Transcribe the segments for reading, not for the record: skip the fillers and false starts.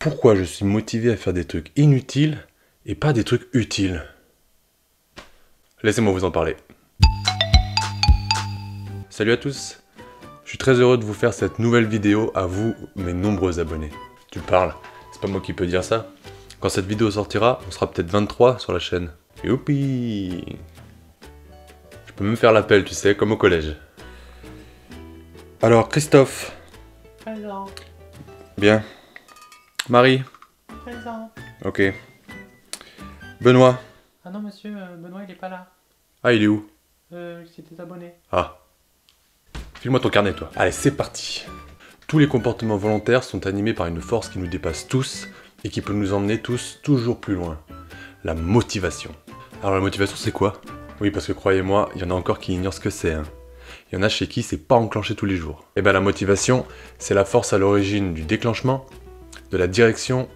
Pourquoi je suis motivé à faire des trucs inutiles et pas des trucs utiles? Laissez-moi vous en parler. Salut à tous, je suis très heureux de vous faire cette nouvelle vidéo à vous, mes nombreux abonnés. Tu parles, c'est pas moi qui peux dire ça. Quand cette vidéo sortira, on sera peut-être 23 sur la chaîne. Youpi! Je peux même faire l'appel, tu sais, comme au collège. Alors, Christophe. Présent. Bien. Marie. Présent. Ok. Benoît. Ah non monsieur, Benoît il est pas là. Ah, il est où? Il s'est désabonné. Ah. File-moi ton carnet, toi. Allez, c'est parti. Tous les comportements volontaires sont animés par une force qui nous dépasse tous et qui peut nous emmener tous toujours plus loin. La motivation. Alors la motivation, c'est quoi? Oui, parce que croyez-moi, il y en a encore qui ignorent ce que c'est. Hein. Il y en a chez qui c'est pas enclenché tous les jours. Et ben la motivation, c'est la force à l'origine du déclenchement, de la direction,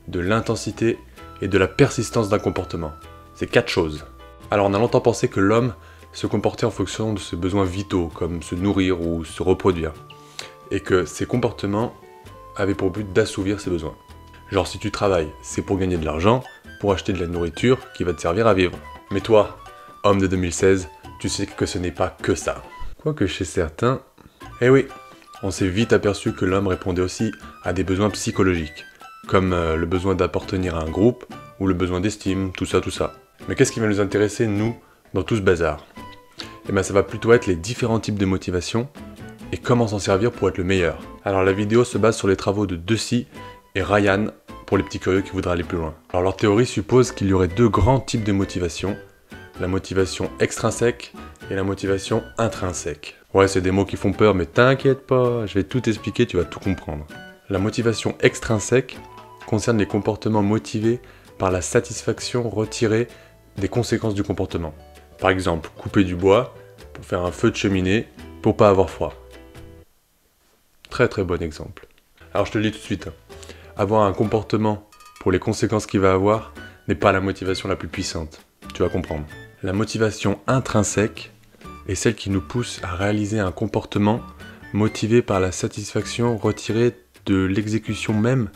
de l'intensité et de la persistance d'un comportement. C'est 4 choses. Alors on a longtemps pensé que l'homme se comportait en fonction de ses besoins vitaux, comme se nourrir ou se reproduire, et que ces comportements avaient pour but d'assouvir ses besoins. Genre si tu travailles, c'est pour gagner de l'argent, pour acheter de la nourriture qui va te servir à vivre. Mais toi, homme de 2016, tu sais que ce n'est pas que ça. Quoique chez certains, eh oui, on s'est vite aperçu que l'homme répondait aussi à des besoins psychologiques, comme le besoin d'appartenir à un groupe, ou le besoin d'estime, tout ça. Mais qu'est-ce qui va nous intéresser, nous, dans tout ce bazar? Eh bien ça va plutôt être les différents types de motivation, et comment s'en servir pour être le meilleur. Alors la vidéo se base sur les travaux de Deci et Ryan, pour les petits curieux qui voudraient aller plus loin. Alors leur théorie suppose qu'il y aurait 2 grands types de motivation, la motivation extrinsèque et la motivation intrinsèque. Ouais, c'est des mots qui font peur, mais t'inquiète pas, je vais tout expliquer, tu vas tout comprendre. La motivation extrinsèque concerne les comportements motivés par la satisfaction retirée des conséquences du comportement. Par exemple, couper du bois pour faire un feu de cheminée pour pas avoir froid. Très bon exemple. Alors je te le dis tout de suite, avoir un comportement pour les conséquences qu'il va avoir n'est pas la motivation la plus puissante. Tu vas comprendre. La motivation intrinsèque est celle qui nous pousse à réaliser un comportement motivé par la satisfaction retirée de l'exécution même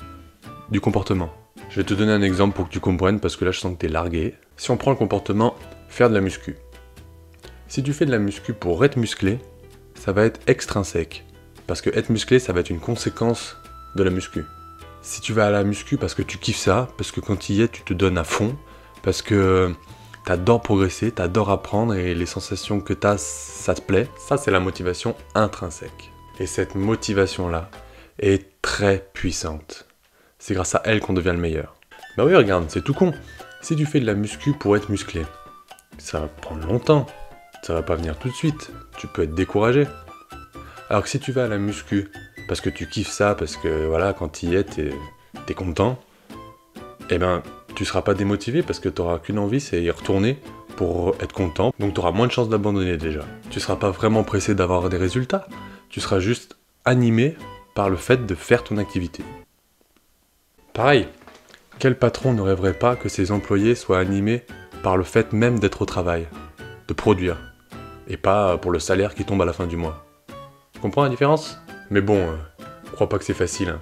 du comportement. Je vais te donner un exemple pour que tu comprennes parce que là je sens que t'es largué. Si on prend le comportement faire de la muscu. Si tu fais de la muscu pour être musclé, ça va être extrinsèque. Parce que être musclé, ça va être une conséquence de la muscu. Si tu vas à la muscu parce que tu kiffes ça, parce que quand tu y es, tu te donnes à fond, parce que t'adores progresser, t'adores apprendre et les sensations que t'as, ça te plaît, ça c'est la motivation intrinsèque. Et cette motivation-là est très puissante. C'est grâce à elle qu'on devient le meilleur. Bah oui, regarde, c'est tout con. Si tu fais de la muscu pour être musclé, ça va prendre longtemps, ça va pas venir tout de suite, tu peux être découragé. Alors que si tu vas à la muscu parce que tu kiffes ça, parce que voilà, quand tu y es, t'es content, eh ben tu seras pas démotivé parce que t'auras qu'une envie, c'est y retourner pour être content, donc t'auras moins de chances d'abandonner déjà. Tu seras pas vraiment pressé d'avoir des résultats, tu seras juste animé par le fait de faire ton activité. Pareil, quel patron ne rêverait pas que ses employés soient animés par le fait même d'être au travail, de produire, et pas pour le salaire qui tombe à la fin du mois. Tu comprends la différence? Mais bon, crois pas que c'est facile. Hein.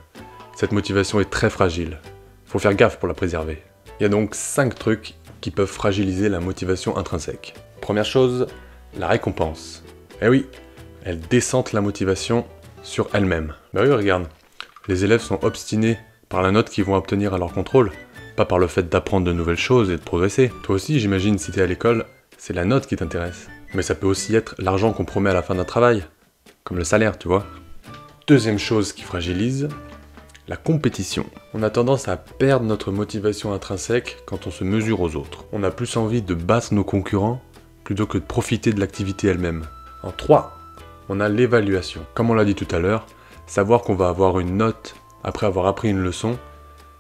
Cette motivation est très fragile. Faut faire gaffe pour la préserver. Il y a donc 5 trucs qui peuvent fragiliser la motivation intrinsèque. Première chose, la récompense. Eh oui, elle décente la motivation sur elle-même. Bah oui, regarde, les élèves sont obstinés par la note qu'ils vont obtenir à leur contrôle, pas par le fait d'apprendre de nouvelles choses et de progresser. Toi aussi, j'imagine, si t'es à l'école, c'est la note qui t'intéresse. Mais ça peut aussi être l'argent qu'on promet à la fin d'un travail, comme le salaire, tu vois. Deuxième chose qui fragilise, la compétition. On a tendance à perdre notre motivation intrinsèque quand on se mesure aux autres. On a plus envie de battre nos concurrents plutôt que de profiter de l'activité elle-même. En 3, on a l'évaluation. Comme on l'a dit tout à l'heure, savoir qu'on va avoir une note après avoir appris une leçon,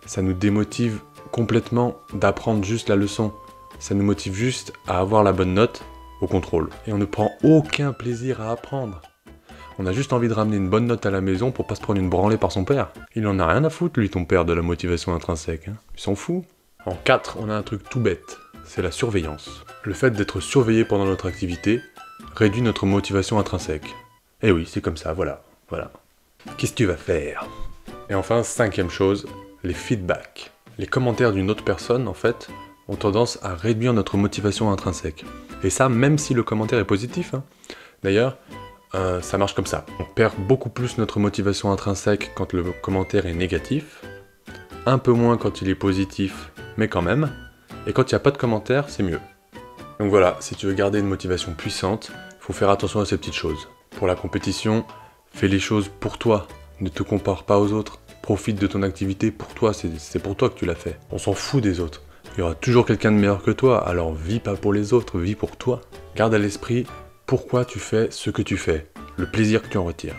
ça nous démotive complètement d'apprendre juste la leçon. Ça nous motive juste à avoir la bonne note au contrôle. Et on ne prend aucun plaisir à apprendre. On a juste envie de ramener une bonne note à la maison pour pas se prendre une branlée par son père. Il en a rien à foutre, lui, ton père, de la motivation intrinsèque. Hein. Il s'en fout. En 4, on a un truc tout bête. C'est la surveillance. Le fait d'être surveillé pendant notre activité réduit notre motivation intrinsèque. Eh oui, c'est comme ça, voilà. Qu'est-ce que tu vas faire? Et enfin, 5e chose, les feedbacks. Les commentaires d'une autre personne, en fait, ont tendance à réduire notre motivation intrinsèque. Et ça, même si le commentaire est positif, hein. D'ailleurs, ça marche comme ça. On perd beaucoup plus notre motivation intrinsèque quand le commentaire est négatif, un peu moins quand il est positif, mais quand même, et quand il n'y a pas de commentaire, c'est mieux. Donc voilà, si tu veux garder une motivation puissante, il faut faire attention à ces petites choses. Pour la compétition, fais les choses pour toi, ne te compare pas aux autres, profite de ton activité pour toi, c'est pour toi que tu l'as fait. On s'en fout des autres. Il y aura toujours quelqu'un de meilleur que toi, alors vis pas pour les autres, vis pour toi. Garde à l'esprit pourquoi tu fais ce que tu fais, le plaisir que tu en retires.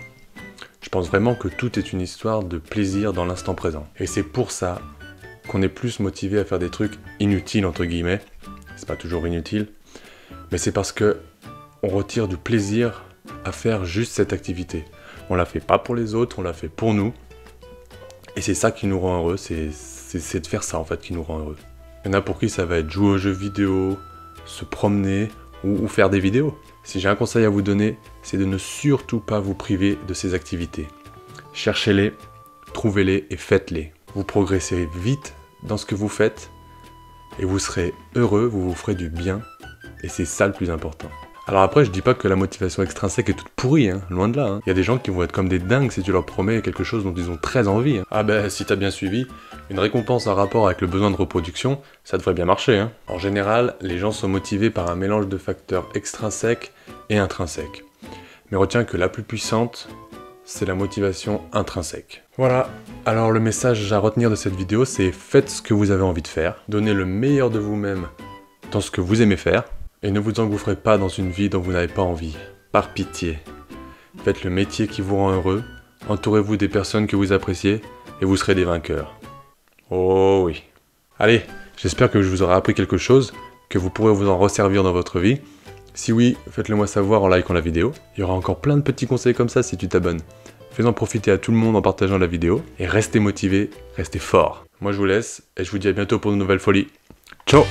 Je pense vraiment que tout est une histoire de plaisir dans l'instant présent. Et c'est pour ça qu'on est plus motivé à faire des trucs inutiles, entre guillemets. C'est pas toujours inutile, mais c'est parce que on retire du plaisir à faire juste cette activité. On la fait pas pour les autres, on la fait pour nous. Et c'est ça qui nous rend heureux, c'est de faire ça en fait qui nous rend heureux. Il y en a pour qui ça va être jouer aux jeux vidéo, se promener ou faire des vidéos. Si j'ai un conseil à vous donner, c'est de ne surtout pas vous priver de ces activités. Cherchez-les, trouvez-les et faites-les. Vous progressez vite dans ce que vous faites et vous serez heureux, vous vous ferez du bien et c'est ça le plus important. Alors après, je dis pas que la motivation extrinsèque est toute pourrie, hein, loin de là. Hein. Il y a des gens qui vont être comme des dingues si tu leur promets quelque chose dont ils ont très envie. Hein. Ah ben, si t'as bien suivi, une récompense en rapport avec le besoin de reproduction, ça devrait bien marcher. Hein. En général, les gens sont motivés par un mélange de facteurs extrinsèques et intrinsèques. Mais retiens que la plus puissante, c'est la motivation intrinsèque. Voilà, alors le message à retenir de cette vidéo, c'est faites ce que vous avez envie de faire, donnez le meilleur de vous-même dans ce que vous aimez faire, et ne vous engouffrez pas dans une vie dont vous n'avez pas envie. Par pitié. Faites le métier qui vous rend heureux, entourez-vous des personnes que vous appréciez, et vous serez des vainqueurs. Oh oui. Allez, j'espère que je vous aurai appris quelque chose, que vous pourrez vous en resservir dans votre vie. Si oui, faites-le moi savoir en likant la vidéo. Il y aura encore plein de petits conseils comme ça si tu t'abonnes. Fais-en profiter à tout le monde en partageant la vidéo, et restez motivés, restez forts. Moi je vous laisse, et je vous dis à bientôt pour de nouvelles folies. Ciao!